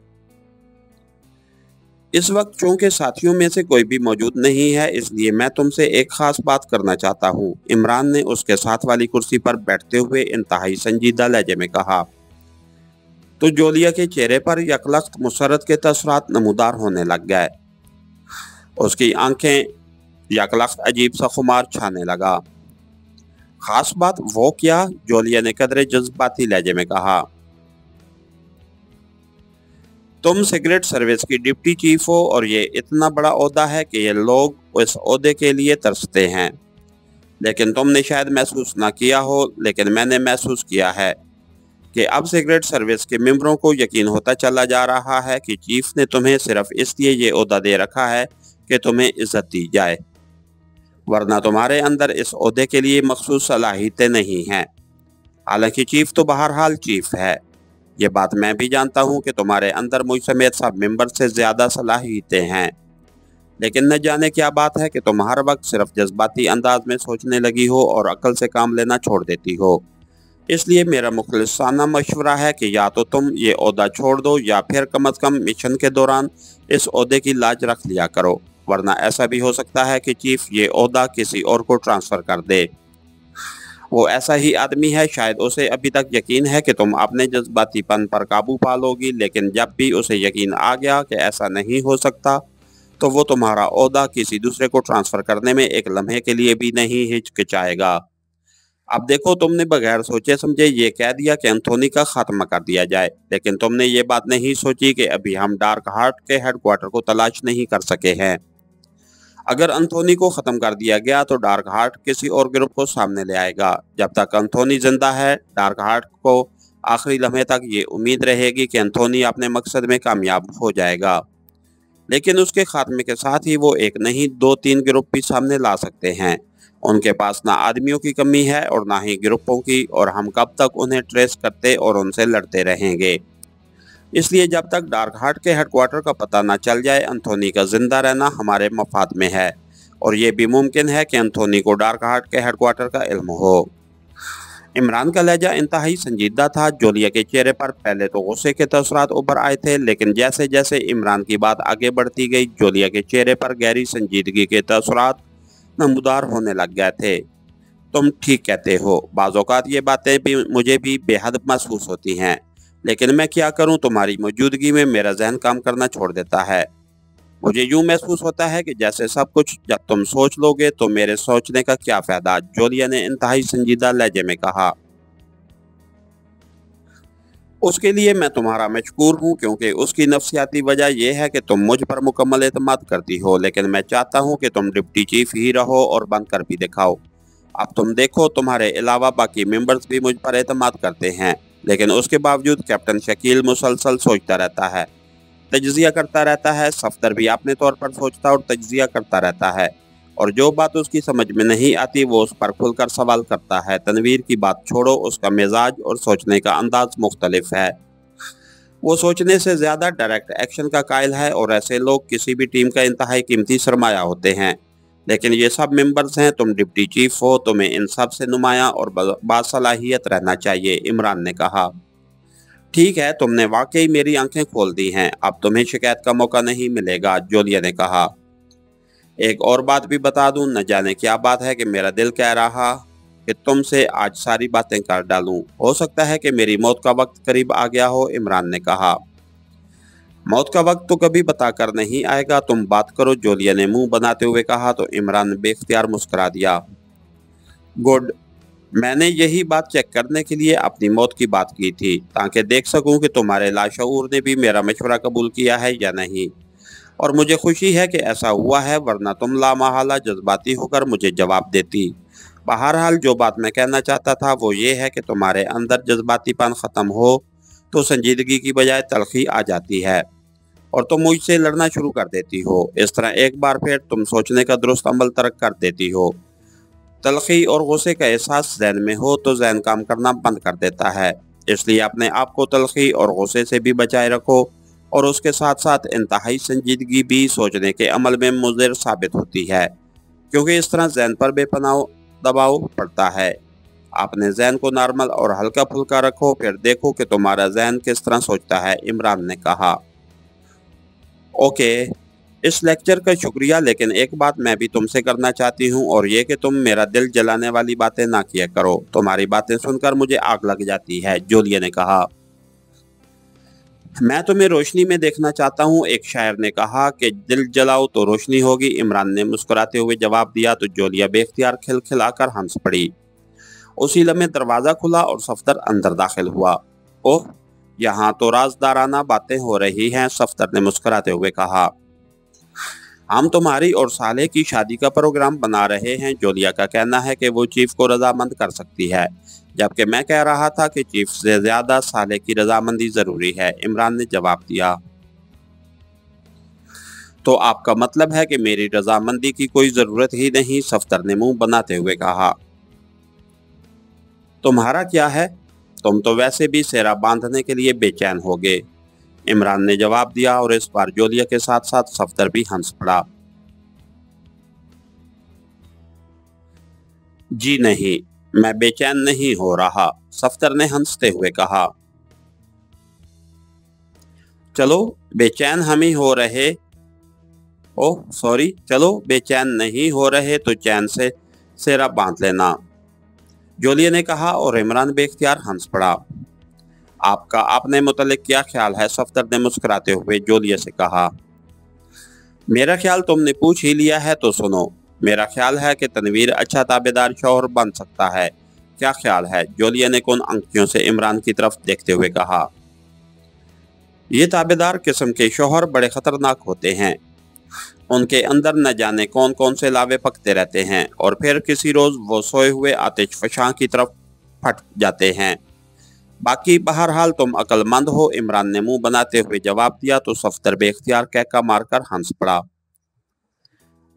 इस वक्त चूंकि साथियों में से कोई भी मौजूद नहीं है, इसलिए मैं तुमसे एक खास बात करना चाहता हूँ, इमरान ने उसके साथ वाली कुर्सी पर बैठते हुए इंतहाई संजीदा लहजे में कहा। तो जोलिया के चेहरे पर यकलख्त मुसरत के तसरात नमूदार होने लग गए। उसकी आंखें यकलख्त अजीब सा खुमार छाने लगा। खास बात वो क्या? जोलिया ने कदरे जज्बाती लहजे में कहा। तुम सिगरेट सर्विस की डिप्टी चीफ हो और ये इतना बड़ा ओहदा है कि ये लोग इस ओहदे के लिए तरसते हैं। लेकिन तुमने शायद महसूस ना किया हो, लेकिन मैंने महसूस किया है कि अब सिगरेट सर्विस के मेंबरों को यकीन होता चला जा रहा है कि चीफ ने तुम्हें सिर्फ इसलिए ये ओहदा दे रखा है कि तुम्हें इज्जत दी जाए, वरना तुम्हारे अंदर इस ओहदे के लिए मखसूस सलाहियतें नहीं हैं। हालांकि चीफ तो बहरहाल चीफ है, ये बात मैं भी जानता हूँ कि तुम्हारे अंदर मुझ समेत सब मेंबर से ज्यादा सलाहियतें हैं, लेकिन न जाने क्या बात है कि तुम हर वक्त सिर्फ जज्बाती अंदाज में सोचने लगी हो और अक्ल से काम लेना छोड़ देती हो। इसलिए मेरा मुखलिसाना मशवरा है कि या तो तुम ये ओहदा छोड़ दो या फिर कम अज कम मिशन के दौरान इस ओहदे की लाज रख लिया करो, वरना ऐसा भी हो सकता है कि चीफ ये ओहदा किसी और को ट्रांसफर कर दे। वो ऐसा ही आदमी है, शायद उसे अभी तक यकीन है कि तुम अपने जज्बातीपन पर काबू पा लोगी, लेकिन जब भी उसे यकीन आ गया कि ऐसा नहीं हो सकता, तो वो तुम्हारा ओहदा किसी दूसरे को ट्रांसफर करने में एक लम्हे के लिए भी नहीं हिचकिचाएगा। अब देखो, तुमने बगैर सोचे समझे ये कह दिया कि एंथोनी का खात्मा कर दिया जाए, लेकिन तुमने ये बात नहीं सोची कि अभी हम डार्क हार्ट के हेडक्वार्टर को तलाश नहीं कर सके हैं। अगर एंथोनी को खत्म कर दिया गया तो डार्क हार्ट किसी और ग्रुप को सामने ले आएगा। जब तक एंथोनी जिंदा है, डार्क हार्ट को आखिरी लम्हे तक ये उम्मीद रहेगी कि एंथोनी अपने मकसद में कामयाब हो जाएगा, लेकिन उसके खात्मे के साथ ही वो एक नहीं 2-3 ग्रुप भी सामने ला सकते हैं। उनके पास ना आदमियों की कमी है और ना ही ग्रुपों की, और हम कब तक उन्हें ट्रेस करते और उनसे लड़ते रहेंगे। इसलिए जब तक डार्क हार्ट के हेडक्वार्टर का पता न चल जाए, एंथोनी का जिंदा रहना हमारे मफाद में है, और ये भी मुमकिन है कि एंथोनी को डार्क हार्ट के हेडक्वार्टर का इल्म हो। इमरान का लहजा इंतहाई संजीदा था। जोलिया के चेहरे पर पहले तो गुस्से के तसरात उभर आए थे, लेकिन जैसे जैसे इमरान की बात आगे बढ़ती गई, जोलिया के चेहरे पर गहरी संजीदगी के तसरात नमूदार होने लग गए थे। तुम ठीक कहते हो, बाज़ औक़ात ये बातें भी मुझे भी बेहद महसूस होती हैं, लेकिन मैं क्या करूं, तुम्हारी मौजूदगी में मेरा जहन काम करना छोड़ देता है। मुझे यूं महसूस होता है कि जैसे सब कुछ जब तुम सोच लोगे तो मेरे सोचने का क्या फायदा, जोलिया ने इंतहाई संजीदा लहजे में कहा। उसके लिए मैं तुम्हारा मशकूर हूँ, क्योंकि उसकी नफ्सियाती वजह यह है कि तुम मुझ पर मुकम्मल एतमाद करती हो, लेकिन मैं चाहता हूँ कि तुम डिप्टी चीफ ही रहो और बंद कर भी दिखाओ। अब तुम देखो, तुम्हारे अलावा बाकी मेंबर्स भी मुझ पर एतमाद करते हैं, लेकिन उसके बावजूद कैप्टन शकील मुसलसल सोचता रहता है, तज्जिया करता रहता है। सफदर भी अपने तौर पर सोचता और तज्जिया करता रहता है, और जो बात उसकी समझ में नहीं आती वो उस पर खुलकर सवाल करता है। तनवीर की बात छोड़ो, उसका मिजाज और सोचने का अंदाज मुख्तलिफ है। वो सोचने से ज़्यादा डायरेक्ट एक्शन का कायल है, और ऐसे लोग किसी भी टीम का इंतहाई कीमती सरमाया होते हैं। लेकिन ये सब मेंबर्स हैं, तुम डिप्टी चीफ हो, तुम्हें इन सब से नुमायां और बासलाहियत रहना चाहिए, इमरान ने कहा। ठीक है, तुमने वाकई मेरी आंखें खोल दी हैं, अब तुम्हें शिकायत का मौका नहीं मिलेगा, जोलिया ने कहा। एक और बात भी बता दूं, न जाने क्या बात है कि मेरा दिल कह रहा कि तुमसे आज सारी बातें कर डालूं। हो सकता है कि मेरी मौत का वक्त करीब आ गया हो, इमरान ने कहा। मौत का वक्त तो कभी बताकर नहीं आएगा, तुम बात करो, जोलिया ने मुंह बनाते हुए कहा, तो इमरान बेख्तियार मुस्कुरा दिया। गुड, मैंने यही बात चेक करने के लिए अपनी मौत की बात की थी, ताकि देख सकूं कि तुम्हारे लाशऊर ने भी मेरा मशवरा कबूल किया है या नहीं, और मुझे खुशी है कि ऐसा हुआ है, वरना तुम लामहला जज्बाती होकर मुझे जवाब देती। बहरहाल जो बात मैं कहना चाहता था वो ये है कि तुम्हारे अंदर जज्बातीपन ख़त्म हो तो संजीदगी की बजाय तलखी आ जाती है, और तुम मुझसे लड़ना शुरू कर देती हो। इस तरह एक बार फिर तुम सोचने का दुरुस्त अमल तर्क कर देती हो। तलखी और गुस्से का एहसास जहन में हो तो जहन काम करना बंद कर देता है, इसलिए अपने आप को तलखी और गुस्से से भी बचाए रखो, और उसके साथ साथ इंतहाई संजीदगी भी सोचने के अमल में मुज़िर साबित होती है, क्योंकि इस तरह जहन पर बेपनाह दबाव पड़ता है। अपने जहन को नॉर्मल और हल्का फुल्का रखो, फिर देखो कि तुम्हारा जहन किस तरह सोचता है, इमरान ने कहा। ओके, इस लेक्चर का शुक्रिया, लेकिन एक बात मैं भी तुमसे करना चाहती हूँ और ये कि तुम मेरा दिल जलाने वाली बातें ना किया करो। तुम्हारी बातें सुनकर मुझे आग लग जाती है, जूलिया ने कहा। मैं तुम्हें रोशनी में देखना चाहता हूँ, एक शायर ने कहा कि दिल जलाओ तो रोशनी होगी। इमरान ने मुस्कुराते हुए जवाब दिया तो जूलिया बेख्तियार खिलखिलाकर हंस पड़ी। उसी लम्हे दरवाजा खुला और सफदर अंदर दाखिल हुआ। ओह, यहाँ तो राजदाराना बातें हो रही हैं, सफदर ने मुस्कुराते हुए कहा। हम तुम्हारी और साले की शादी का प्रोग्राम बना रहे हैं। जूलिया का कहना है कि वो चीफ को रजामंद कर सकती है, जबकि मैं कह रहा था कि चीफ से ज्यादा साले की रजामंदी जरूरी है, इमरान ने जवाब दिया। तो आपका मतलब है कि मेरी रजामंदी की कोई जरूरत ही नहीं, सफदर ने मुंह बनाते हुए कहा। तुम्हारा क्या है, तुम तो वैसे भी सेरा बांधने के लिए बेचैन होगे, इमरान ने जवाब दिया और इस बार जूलिया के साथ साथ सफदर भी हंस पड़ा। जी नहीं, मैं बेचैन नहीं हो रहा, सफदर ने हंसते हुए कहा। चलो बेचैन हम ही हो रहे, ओह सॉरी, चलो बेचैन नहीं हो रहे तो चैन से सेरा बांध लेना, जूलिया ने कहा और इमरान बेख्तियार हंस पड़ा। आपका अपने मुतालिक क्या ख्याल है, सफदर ने मुस्कुराते हुए जूलिया से कहा। मेरा ख्याल तुमने पूछ ही लिया है तो सुनो। मेरा ख्याल है कि तनवीर अच्छा ताबेदार शौहर बन सकता है। क्या ख्याल है, जूलिया ने कौन आंखियों से इमरान की तरफ देखते हुए कहा। ये ताबेदार किस्म के शौहर बड़े खतरनाक होते हैं, उनके अंदर न जाने कौन कौन से लावे पकते रहते हैं और फिर किसी रोज वो सोए हुए आतिश फशां की तरफ फट जाते हैं। बाकी बहरहाल तुम अक्लमंद हो, इमरान ने मुंह बनाते हुए जवाब दिया तो सफदर बेख्तियार कहका मारकर हंस पड़ा।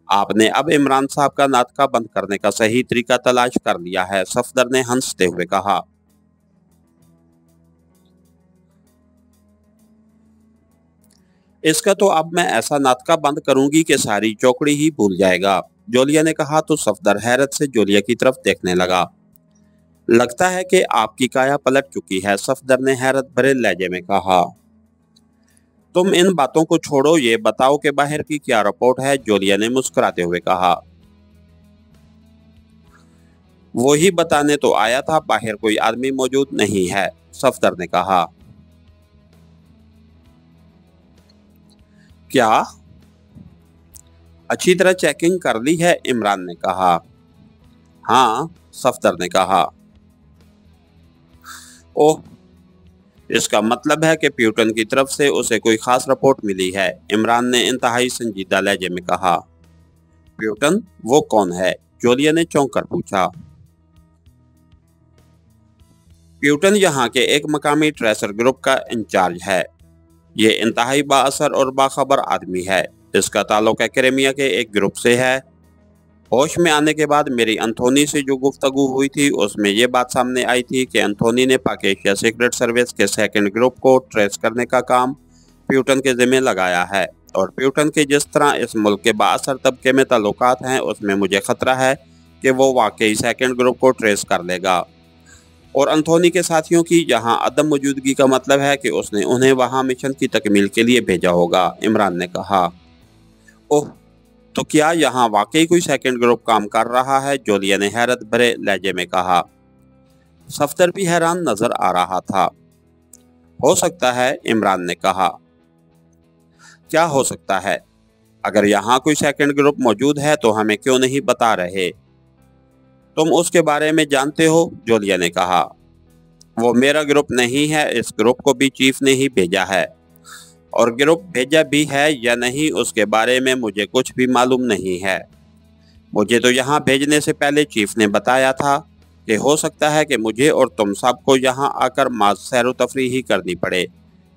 आपने अब इमरान साहब का नाटका बंद करने का सही तरीका तलाश कर लिया है, सफदर ने हंसते हुए कहा। इसका तो अब मैं ऐसा नाटका बंद करूंगी कि सारी चौकड़ी ही भूल जाएगा, जूलिया ने कहा तो सफदर हैरत से जूलिया की तरफ देखने लगा। लगता है कि आपकी काया पलट चुकी है, सफदर ने हैरत भरे लहजे में कहा। तुम इन बातों को छोड़ो, ये बताओ कि बाहर की क्या रिपोर्ट है, जूलिया ने मुस्कुराते हुए कहा। वो ही बताने तो आया था, बाहर कोई आदमी मौजूद नहीं है, सफदर ने कहा। क्या अच्छी तरह चेकिंग कर ली है, इमरान ने कहा। हाँ, सफदर ने कहा। ओह, इसका मतलब है कि प्यूटन की तरफ से उसे कोई खास रिपोर्ट मिली है, इमरान ने इंतहाई संजीदा लहजे में कहा। प्यूटन, वो कौन है, जूलिया ने चौंक कर पूछा। प्यूटन यहाँ के एक मकामी ट्रेसर ग्रुप का इंचार्ज है। ये इंतहाई बाअसर और बाखबर आदमी है। इसका ताल्लुक क्रीमिया के एक ग्रुप से है। होश में आने के बाद मेरी एंथोनी से जो गुफ्तगू हुई थी उसमें ये बात सामने आई थी कि एंथोनी ने पाक एशिया सीक्रेट सर्विस के सेकंड ग्रुप को ट्रेस करने का काम प्यूटन के जिम्मे लगाया है और प्यूटन के जिस तरह इस मुल्क के बाअसर तबके में ताल्लुकात हैं उसमें मुझे खतरा है कि वो वाकई सेकंड ग्रुप को ट्रेस कर लेगा और एंथोनी के साथियों की यहाँ अदम मौजूदगी का मतलब है कि उसने उन्हें वहाँ मिशन की तकमील के लिए भेजा होगा, इमरान ने कहा। ओह, तो क्या यहाँ वाकई कोई सेकंड ग्रुप काम कर रहा है, जूलिया ने हैरत भरे लहजे में कहा। सफदर भी हैरान नजर आ रहा था। हो सकता है, इमरान ने कहा। क्या हो सकता है? अगर यहाँ कोई सेकंड ग्रुप मौजूद है तो हमें क्यों नहीं बता रहे? तुम उसके बारे में जानते हो, जूलिया ने कहा। वो मेरा ग्रुप नहीं है, इस ग्रुप को भी चीफ ने ही भेजा है और ग्रुप भेजा भी है या नहीं उसके बारे में मुझे कुछ भी मालूम नहीं है। मुझे तो यहाँ भेजने से पहले चीफ ने बताया था कि हो सकता है कि मुझे और तुम सबको यहाँ आकर माज सैर व तफरी ही करनी पड़े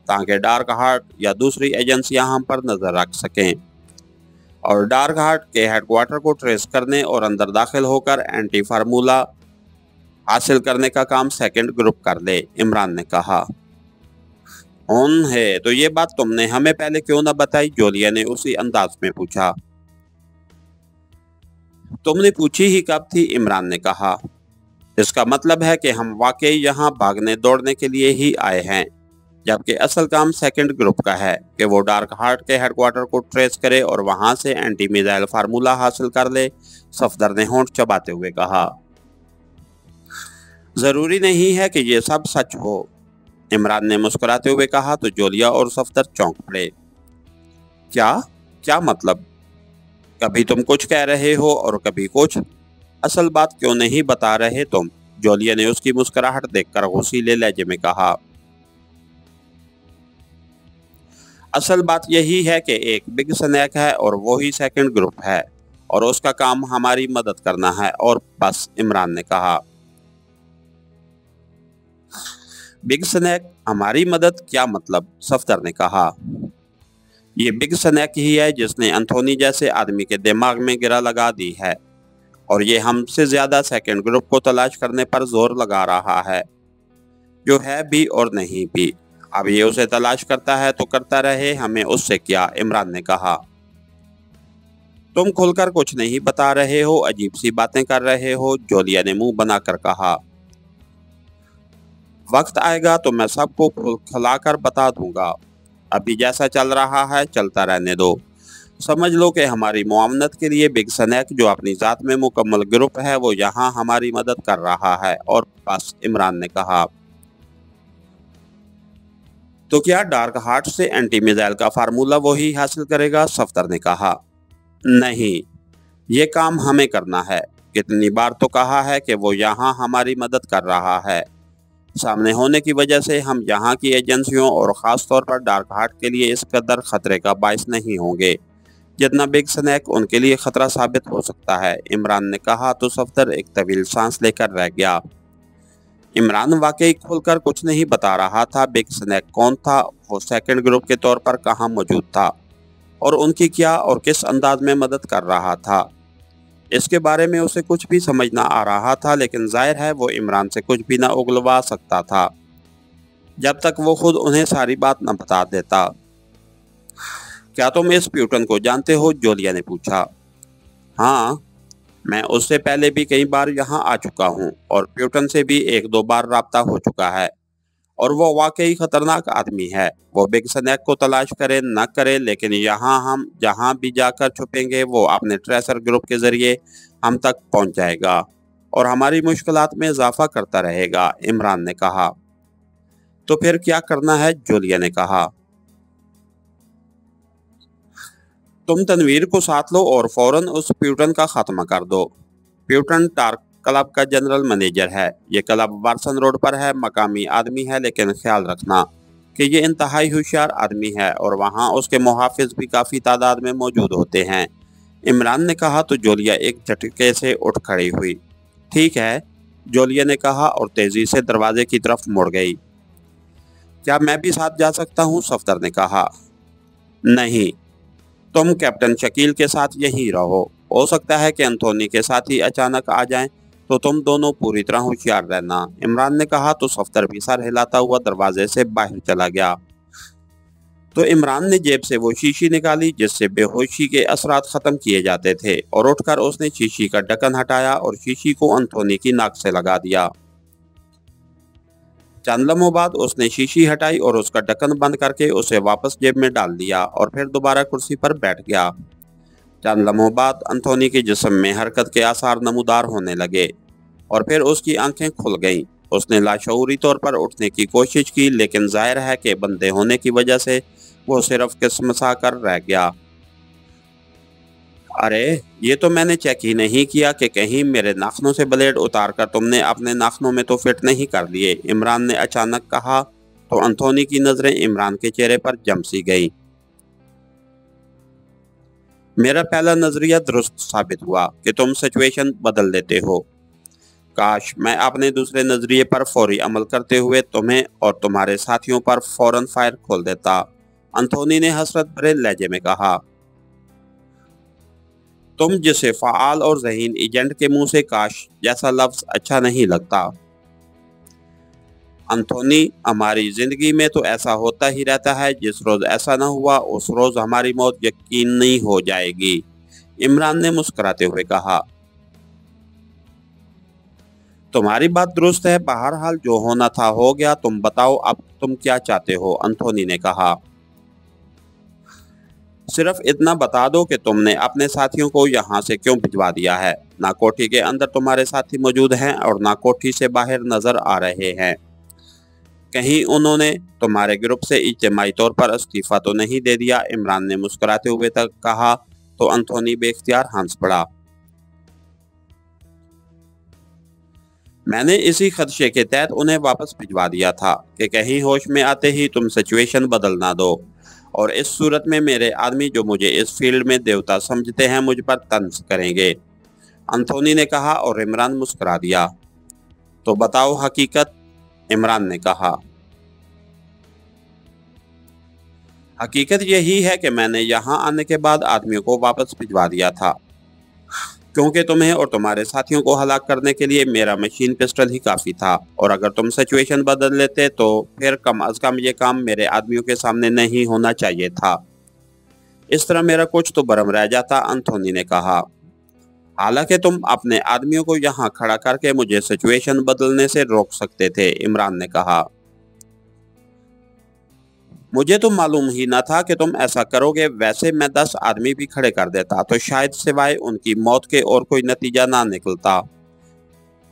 ताकि डार्क हार्ट या दूसरी एजेंसियाँ हम पर नजर रख सकें और डार्क हार्ट के हेडक्वार्टर को ट्रेस करने और अंदर दाखिल होकर एंटी फार्मूला हासिल करने का काम सेकंड ग्रुप कर ले, इमरान ने कहा। है तो ये बात तुमने हमें पहले क्यों न बताई, जूलिया ने उसी अंदाज में पूछा। तुमने पूछी ही कब थी, इमरान ने कहा। इसका मतलब है कि हम वाकई यहाँ भागने दौड़ने के लिए ही आए हैं। जबकि असल काम सेकंड ग्रुप का है कि वो डार्क हार्ट के हेडक्वार्टर को ट्रेस करे और वहां से एंटी मिसाइल फार्मूला हासिल कर ले। सफदर ने होंठ चबाते हुए कहा। जरूरी नहीं है कि ये सब सच हो, इमरान ने मुस्कुराते हुए कहा तो जोलिया और सफदर चौंक पड़े। क्या क्या मतलब? कभी तुम कुछ कह रहे हो और कभी कुछ। असल बात क्यों नहीं बता रहे तुम? जोलिया ने उसकी मुस्कुराहट देखकर गुस्सीले लहजे में कहा। असल बात यही है कि एक बिग स्नैक है और वो ही सेकंड ग्रुप है और उसका काम हमारी मदद करना है और बस, इमरान ने कहा। बिग स्नैक हमारी मदद, क्या मतलब? सफदर ने कहा। ये बिग स्नैक ही है जिसने एंथोनी जैसे आदमी के दिमाग में गिरा लगा दी है और ये हमसे ज्यादा सेकंड ग्रुप को तलाश करने पर जोर लगा रहा है, जो है भी और नहीं भी। अब ये उसे तलाश करता है तो करता रहे, हमें उससे क्या, इमरान ने कहा। तुम खुलकर कुछ नहीं बता रहे हो, अजीब सी बातें कर रहे हो, जोलिया ने मुंह बनाकर कहा। वक्त आएगा तो मैं सबको खुलाकर बता दूंगा, अभी जैसा चल रहा है चलता रहने दो। समझ लो कि हमारी मुआवनत के लिए बिग स्नैक, जो अपनी जात में मुकम्मल ग्रुप है, वो यहाँ हमारी मदद कर रहा है और बस, इमरान ने कहा। तो क्या डार्क हार्ट से एंटी मिसाइल का फार्मूला वही हासिल करेगा? सफदर ने कहा। नहीं, ये काम हमें करना है। कितनी बार तो कहा है कि वो यहाँ हमारी मदद कर रहा है। सामने होने की वजह से हम यहाँ की एजेंसियों और ख़ास तौर पर डार्क हार्ट के लिए इस कदर खतरे का बायस नहीं होंगे जितना बिग स्नैक उनके लिए खतरा साबित हो सकता है, इमरान ने कहा तो सफदर एक तवील सांस लेकर रह गया। इमरान वाकई खुलकर कुछ नहीं बता रहा था। बिग स्नैक कौन था, वो सेकंड ग्रुप के तौर पर कहाँ मौजूद था और उनकी क्या और किस अंदाज में मदद कर रहा था, इसके बारे में उसे कुछ भी समझ ना आ रहा था। लेकिन जाहिर है वो इमरान से कुछ भी ना उगलवा सकता था जब तक वो खुद उन्हें सारी बात न बता देता। क्या तुम इस प्यूटन को जानते हो? जोलिया ने पूछा। हाँ, मैं उससे पहले भी कई बार यहाँ आ चुका हूँ और प्यूटन से भी एक दो बार राब्ता हो चुका है और वो वाकई खतरनाक आदमी है। वो बिग स्नैक को तलाश करे न करे, लेकिन यहाँ हम जहाँ भी जाकर छुपेंगे वो अपने ट्रेसर ग्रुप के जरिए हम तक पहुँच जाएगा और हमारी मुश्किलात में इजाफा करता रहेगा, इमरान ने कहा। तो फिर क्या करना है? जोलिया ने कहा। तुम तनवीर को साथ लो और फौरन उस प्यूटन का खात्मा कर दो। प्यूटन टार्क क्लब का जनरल मैनेजर है। ये क्लब वारसन रोड पर है। मकामी आदमी है, लेकिन ख्याल रखना कि ये इंतहाई होशियार आदमी है और वहाँ उसके मुहाफिज भी काफ़ी तादाद में मौजूद होते हैं, इमरान ने कहा तो जोलिया एक झटके से उठ खड़ी हुई। ठीक है, जोलिया ने कहा और तेज़ी से दरवाजे की तरफ मुड़ गई। क्या मैं भी साथ जा सकता हूँ? सफदर ने कहा। नहीं, तुम कैप्टन शकील के साथ यहीं रहो। हो सकता है कि एंथोनी के साथ ही अचानक आ जाएं, तो तुम दोनों पूरी तरह होशियार रहना, इमरान ने कहा तो सफदर भी सर हिलाता हुआ दरवाजे से बाहर चला गया। तो इमरान ने जेब से वो शीशी निकाली जिससे बेहोशी के असरात खत्म किए जाते थे और उठकर उसने शीशी का ढक्कन हटाया और शीशी को एंथोनी की नाक से लगा दिया। चंद लम्हों बाद उसने शीशी हटाई और उसका ढक्कन बंद करके उसे वापस जेब में डाल दिया और फिर दोबारा कुर्सी पर बैठ गया। चंद लम्हों बाद एंथोनी के जिस्म में हरकत के आसार नमूदार होने लगे और फिर उसकी आंखें खुल गईं। उसने लाशऊरी तौर पर उठने की कोशिश की, लेकिन जाहिर है कि बंदे होने की वजह से वो सिर्फ किस्मसा कर रह गया। अरे, ये तो मैंने चेक ही नहीं किया कि कहीं मेरे नाखूनों से ब्लेड उतार कर तुमने अपने नाखूनों में तो फिट नहीं कर लिए, इमरान ने अचानक कहा तो एंथोनी की नजरें इमरान के चेहरे पर जम सी गई। मेरा पहला नजरिया दुरुस्त साबित हुआ कि तुम सिचुएशन बदल देते हो। काश मैं अपने दूसरे नजरिए पर फौरी अमल करते हुए तुम्हें और तुम्हारे साथियों पर फौरन फायर खोल देता, एंथोनी ने हसरत भरे लहजे में कहा। तुम जिसे फाल और ज़हीन एजेंट के मुंह से काश जैसा लफ्ज अच्छा नहीं लगता। एंथोनी, हमारी जिंदगी में तो ऐसा होता ही रहता है, जिस रोज ऐसा ना हुआ उस रोज हमारी मौत यकीनी हो जाएगी, इमरान ने मुस्कुराते हुए कहा। तुम्हारी बात दुरुस्त है, बहरहाल जो होना था हो गया, तुम बताओ अब तुम क्या चाहते हो, एंथोनी ने कहा। सिर्फ इतना बता दो कि तुमने अपने साथियों को यहाँ से क्यों भिजवा दिया है। ना कोठी के अंदर तुम्हारे साथी मौजूद हैं और ना कोठी से बाहर नजर आ रहे हैं। कहीं उन्होंने तुम्हारे ग्रुप से इज्तिमाई तौर पर इस्तीफा तो नहीं दे दिया, इमरान ने मुस्कुराते हुए तक कहा तो एंथोनी बेख्तियार हंस पड़ा। मैंने इसी खदशे के तहत उन्हें वापस भिजवा दिया था कि कहीं होश में आते ही तुम सिचुएशन बदल ना दो और इस सूरत में मेरे आदमी जो मुझे इस फील्ड में देवता समझते हैं मुझ पर तंज करेंगे, एंथोनी ने कहा और इमरान मुस्कुरा दिया। तो बताओ हकीकत, इमरान ने कहा। हकीकत यही है कि मैंने यहाँ आने के बाद आदमियों को वापस भिजवा दिया था क्योंकि तुम्हें और तुम्हारे साथियों को हलाक करने के लिए मेरा मशीन पिस्टल ही काफी था और अगर तुम सिचुएशन बदल लेते तो फिर कम अज कम ये काम मेरे आदमियों के सामने नहीं होना चाहिए था। इस तरह मेरा कुछ तो भरम रह जाता, एंथोनी ने कहा। हालांकि तुम अपने आदमियों को यहाँ खड़ा करके मुझे सिचुएशन बदलने से रोक सकते थे, इमरान ने कहा। मुझे तो मालूम ही ना था कि तुम ऐसा करोगे, वैसे मैं 10 आदमी भी खड़े कर देता तो शायद सिवाय उनकी मौत के और कोई नतीजा ना निकलता।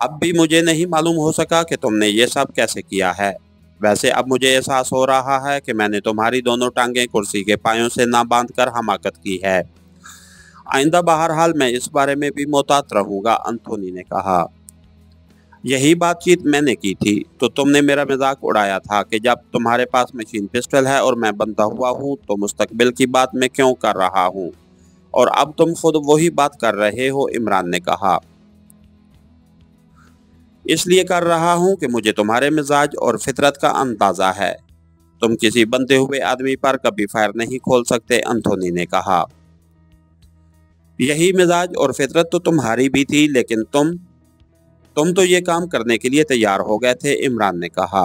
अब भी मुझे नहीं मालूम हो सका कि तुमने ये सब कैसे किया है। वैसे अब मुझे एहसास हो रहा है कि मैंने तुम्हारी दोनों टांगें कुर्सी के पायों से ना बांधकर हमाकत की है। आइंदा बहरहाल मैं इस बारे में भी मोहतात रहूंगा, एंथोनी ने कहा। यही बातचीत मैंने की थी तो तुमने मेरा मजाक उड़ाया था कि जब तुम्हारे पास मशीन पिस्टल है और मैं बंधा हुआ हूँ तो मुस्तकबिल की बात मैं क्यों कर रहा हूँ, और अब तुम खुद वही बात कर रहे हो, इमरान ने कहा। इसलिए कर रहा हूँ कि मुझे तुम्हारे मिजाज और फितरत का अंदाजा है। तुम किसी बंधे हुए आदमी पर कभी फायर नहीं खोल सकते, एंथोनी ने कहा। यही मिजाज और फितरत तो तुम्हारी भी थी, लेकिन तुम तो ये काम करने के लिए तैयार हो गए थे, इमरान ने कहा।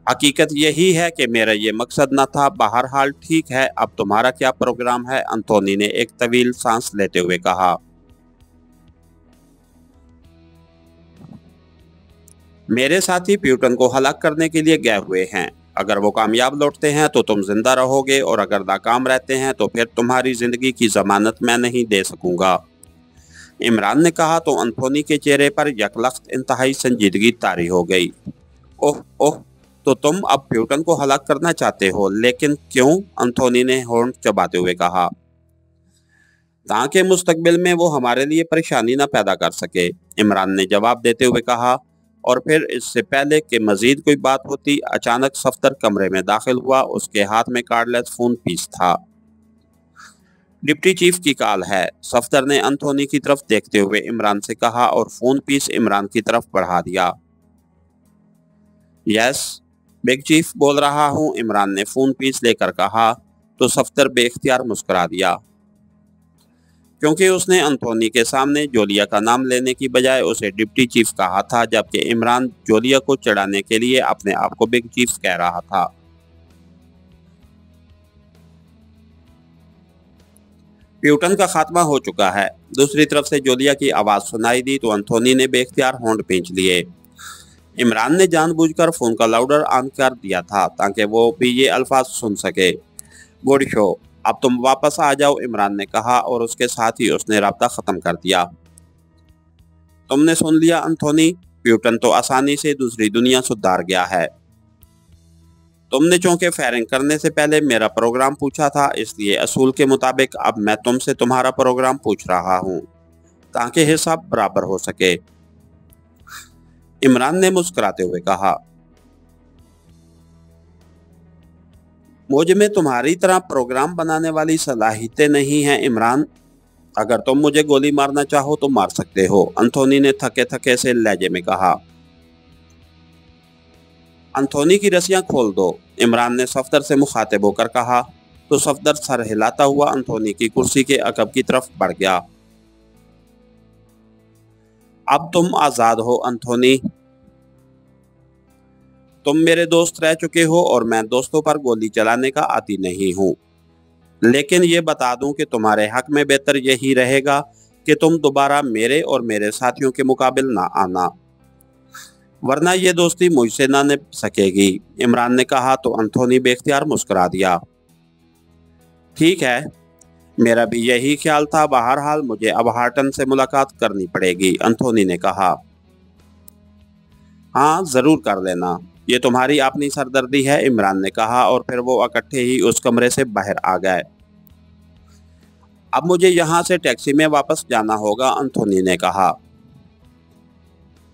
हकीकत यही है कि मेरा ये मकसद न था। बहरहाल ठीक है, अब तुम्हारा क्या प्रोग्राम है, एंथोनी ने एक तवील सांस लेते हुए कहा। मेरे साथी प्यूटन को हलाक करने के लिए गए हुए हैं। अगर वो कामयाब लौटते हैं तो तुम जिंदा रहोगे और अगर नाकाम रहते हैं तो फिर तुम्हारी जिंदगी की जमानत मैं नहीं दे सकूंगा, इमरान ने कहा तो एंथोनी के चेहरे पर यकलख्त इंतहाई संजीदगी तारी हो गई। ओह ओह, तो तुम अब प्यूटन को हलाक करना चाहते हो, लेकिन क्यों, एंथोनी ने होंठ चबाते हुए कहा। ताकि मुस्तकबिल में वो हमारे लिए परेशानी न पैदा कर सके, इमरान ने जवाब देते हुए कहा। और फिर इससे पहले कि मजीद कोई बात होती, अचानक सफदर कमरे में दाखिल हुआ। उसके हाथ में कार्डलेस फोन पीस था। डिप्टी चीफ की कॉल है, सफदर ने एंथोनी की तरफ देखते हुए इमरान से कहा और फोन पीस इमरान की तरफ बढ़ा दिया। यस, बिग चीफ बोल रहा हूँ, इमरान ने फोन पीस लेकर कहा तो सफदर बेख्तियार मुस्कुरा दिया क्योंकि उसने एंथोनी के सामने जोलिया का नाम लेने की बजाय उसे डिप्टी चीफ कहा था, जबकि इमरान जोलिया को चढ़ाने के लिए अपने आप को बिग चीफ कह रहा था। प्यूटन का खात्मा हो चुका है। दूसरी तरफ से जोलिया की आवाज सुनाई दी तो एंथोनी ने बेख्तियार होंठ खींच लिए। इमरान ने जानबूझकर फोन का लाउडर ऑन कर दिया था ताकि वो भी ये अल्फाज सुन सके। गुड शो, अब तुम वापस आ जाओ, इमरान ने कहा और उसके साथ ही उसने राब्ता खत्म कर दिया। तुमने सुन लिया एंथोनी, प्यूटन तो आसानी से दूसरी दुनिया सुधार गया है। तुमने चूंकि फायरिंग करने से पहले मेरा प्रोग्राम पूछा था, इसलिए असूल के मुताबिक अब मैं तुमसे तुम्हारा प्रोग्राम पूछ रहा हूँ ताकि हिसाब बराबर हो सके, इमरान ने मुस्कुराते हुए कहा। मुझ में तुम्हारी तरह प्रोग्राम बनाने वाली सलाहियतें नहीं हैं, इमरान। अगर तुम मुझे गोली मारना चाहो तो मार सकते हो, एंथोनी ने थके थके से लहजे में कहा। एंथोनी की रस्सियां खोल दो, इमरान ने सफदर से मुखातिब होकर कहा तो सफदर सर हिलाता हुआ एंथोनी की कुर्सी के अकब की तरफ बढ़ गया। अब तुम आजाद हो एंथोनी। तुम मेरे दोस्त रह चुके हो और मैं दोस्तों पर गोली चलाने का आदी नहीं हूँ, लेकिन ये बता दूं कि तुम्हारे हक में बेहतर यही रहेगा कि तुम दोबारा मेरे और मेरे साथियों के मुकाबिल ना आना, वरना ये दोस्ती मुझसे ना निभ सकेगी। इमरान ने कहा तो एंथोनी बेख्तियार मुस्कुरा दिया। ठीक है, मेरा भी यही ख्याल था। बहरहाल मुझे अब हार्टन से मुलाकात करनी पड़ेगी, एंथोनी ने कहा। हाँ, जरूर कर लेना, ये तुम्हारी अपनी सरदर्दी है, इमरान ने कहा, और फिर वो इकट्ठे ही उस कमरे से बाहर आ गए। अब मुझे यहाँ से टैक्सी में वापस जाना होगा, एंथोनी ने कहा।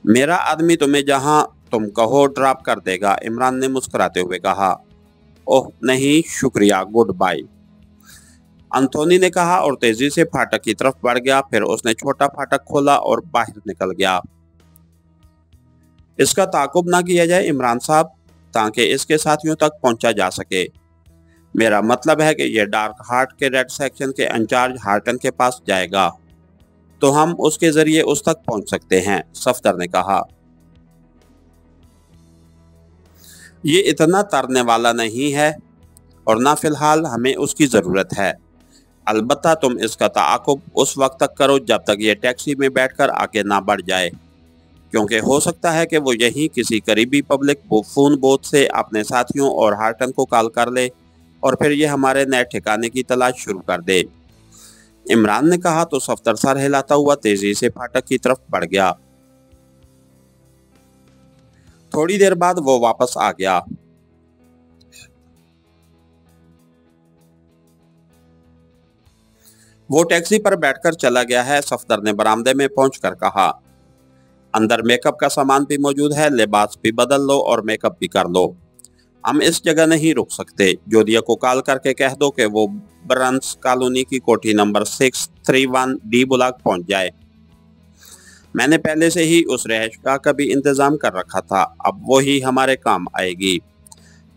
मेरा आदमी तुम्हें जहाँ तुम कहो ड्रॉप कर देगा, इमरान ने मुस्कुराते हुए कहा। ओह नहीं, शुक्रिया, गुड बाय, एंथोनी ने कहा और तेजी से फाटक की तरफ बढ़ गया। फिर उसने छोटा फाटक खोला और बाहर निकल गया। इसका ताकुब ना किया जाए इमरान साहब, ताकि इसके साथियों तक पहुंचा जा सके। मेरा मतलब है कि यह डार्क हार्ट के रेड सेक्शन के इंचार्ज हार्टन के पास जाएगा, तो हम उसके जरिए उस तक पहुंच सकते हैं, सफदर ने कहा। ये इतना तरने वाला नहीं है और ना फिलहाल हमें उसकी जरूरत है। अलबत्ता तुम इसका ताकुब उस वक्त तक करो जब तक ये टैक्सी में बैठकर आगे ना बढ़ जाए, क्योंकि हो सकता है कि वो यहीं किसी करीबी पब्लिक फोन बूथ से अपने साथियों और हार्टन को कॉल कर ले और फिर ये हमारे नए ठिकाने की तलाश शुरू कर दे, इमरान ने कहा। तो सफदर सर हिलाता हुआ तेजी से फाटक की तरफ बढ़ गया। थोड़ी देर बाद वो वापस आ गया। वो टैक्सी पर बैठकर चला गया है, सफदर ने बरामदे में पहुंचकर कहा। अंदर मेकअप का सामान भी मौजूद है, लिबास भी बदल लो और मेकअप भी कर लो। हम इस जगह नहीं रुक सकते। जोदिया को कॉल करके कह दो कि वो ब्रंस कॉलोनी की कोठी नंबर 631 डी ब्लॉक पहुंच जाए। मैंने पहले से ही उस रहायशगाह का भी इंतजाम कर रखा था, अब वो ही हमारे काम आएगी।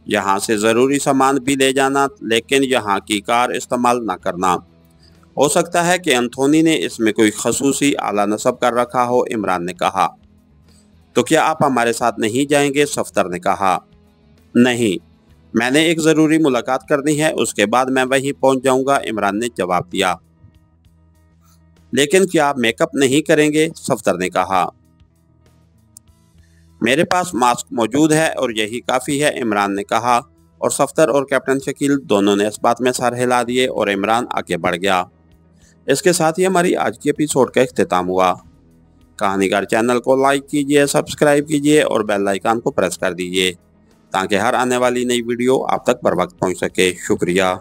यहाँ से ज़रूरी सामान भी ले जाना, लेकिन यहाँ की कार इस्तेमाल ना करना। हो सकता है कि एंथोनी ने इसमें कोई खसूसी आला नस्ब कर रखा हो, इमरान ने कहा। तो क्या आप हमारे साथ नहीं जाएंगे, सफदर ने कहा। नहीं, मैंने एक ज़रूरी मुलाकात करनी है, उसके बाद मैं वहीं पहुंच जाऊंगा, इमरान ने जवाब दिया। लेकिन क्या आप मेकअप नहीं करेंगे, सफदर ने कहा। मेरे पास मास्क मौजूद है और यही काफ़ी है, इमरान ने कहा, और सफदर और कैप्टन शकील दोनों ने इस बात में सर हिला दिए और इमरान आगे बढ़ गया। इसके साथ ही हमारी आज की एपिसोड का इख्तिताम हुआ। कहानीकार चैनल को लाइक कीजिए, सब्सक्राइब कीजिए और बेल आइकन को प्रेस कर दीजिए ताकि हर आने वाली नई वीडियो आप तक बर वक्त पहुँच सके। शुक्रिया।